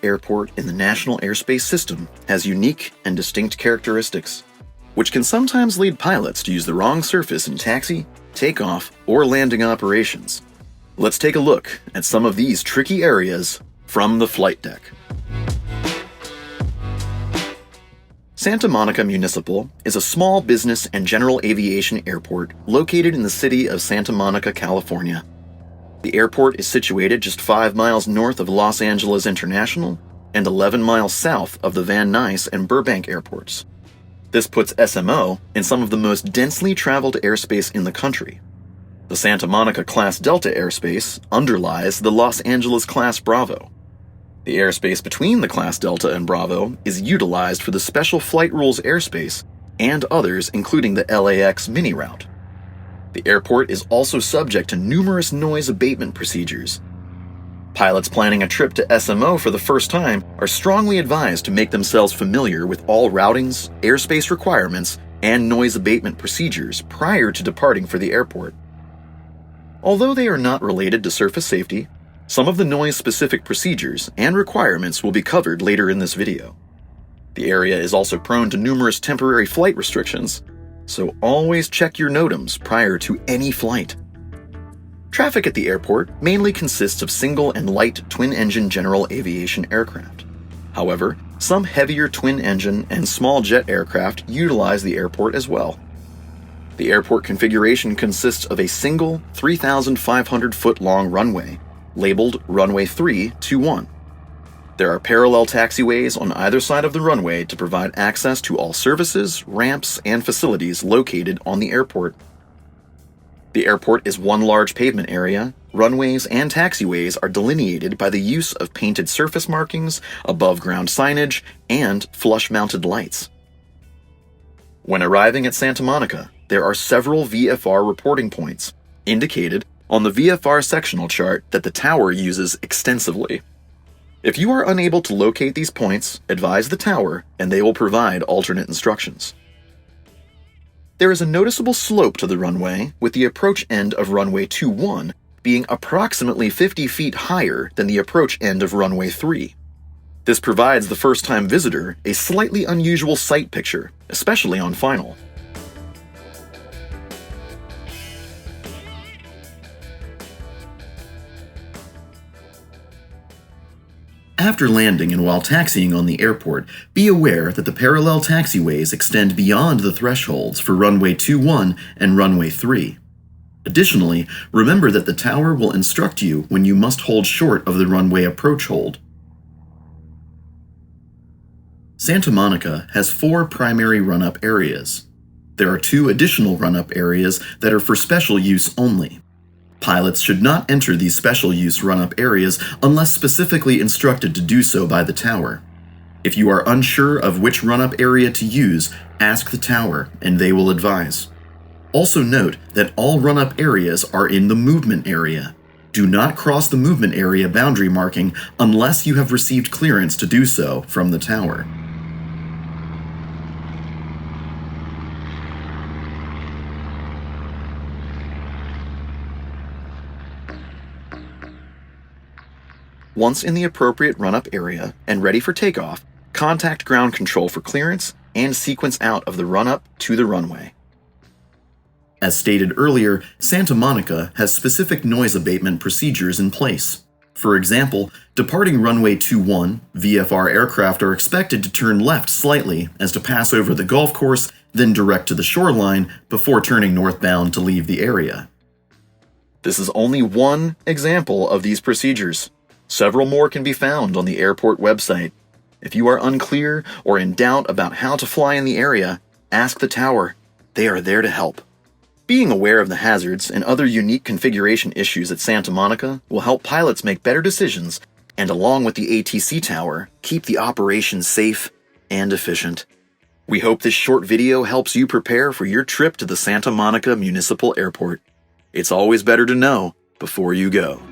airport in the national airspace system has unique and distinct characteristics, which can sometimes lead pilots to use the wrong surface in taxi, takeoff, or landing operations. Let's take a look at some of these tricky areas from the flight deck. Santa Monica Municipal is a small business and general aviation airport located in the city of Santa Monica, California. The airport is situated just 5 miles north of Los Angeles International and 11 miles south of the Van Nuys and Burbank airports. This puts SMO in some of the most densely traveled airspace in the country. The Santa Monica Class Delta airspace underlies the Los Angeles Class Bravo. The airspace between the Class Delta and Bravo is utilized for the Special Flight Rules Airspace and others, including the LAX mini route. The airport is also subject to numerous noise abatement procedures. Pilots planning a trip to SMO for the first time are strongly advised to make themselves familiar with all routings, airspace requirements, and noise abatement procedures prior to departing for the airport. Although they are not related to surface safety, some of the noise-specific procedures and requirements will be covered later in this video. The area is also prone to numerous temporary flight restrictions, so always check your NOTAMs prior to any flight. Traffic at the airport mainly consists of single and light twin-engine general aviation aircraft. However, some heavier twin-engine and small jet aircraft utilize the airport as well. The airport configuration consists of a single 3,500-foot-long runway, labeled Runway 321. There are parallel taxiways on either side of the runway to provide access to all services, ramps, and facilities located on the airport. The airport is one large pavement area. Runways and taxiways are delineated by the use of painted surface markings, above-ground signage, and flush-mounted lights. When arriving at Santa Monica, there are several VFR reporting points, indicated on the VFR Sectional chart that the tower uses extensively. If you are unable to locate these points, advise the tower and they will provide alternate instructions. There is a noticeable slope to the runway, with the approach end of Runway 21 being approximately 50 feet higher than the approach end of Runway 3. This provides the first-time visitor a slightly unusual sight picture, especially on final. After landing and while taxiing on the airport, be aware that the parallel taxiways extend beyond the thresholds for Runway 21 and Runway 3. Additionally, remember that the tower will instruct you when you must hold short of the runway approach hold. Santa Monica has 4 primary run-up areas. There are 2 additional run-up areas that are for special use only. Pilots should not enter these special use run-up areas unless specifically instructed to do so by the tower. If you are unsure of which run-up area to use, ask the tower and they will advise. Also note that all run-up areas are in the movement area. Do not cross the movement area boundary marking unless you have received clearance to do so from the tower. Once in the appropriate run-up area and ready for takeoff, contact ground control for clearance and sequence out of the run-up to the runway. As stated earlier, Santa Monica has specific noise abatement procedures in place. For example, departing Runway 21, VFR aircraft are expected to turn left slightly as to pass over the golf course, then direct to the shoreline before turning northbound to leave the area. This is only one example of these procedures. Several more can be found on the airport website. If you are unclear or in doubt about how to fly in the area, ask the tower. They are there to help. Being aware of the hazards and other unique configuration issues at Santa Monica will help pilots make better decisions and, along with the ATC tower, keep the operation safe and efficient. We hope this short video helps you prepare for your trip to the Santa Monica Municipal Airport. It's always better to know before you go.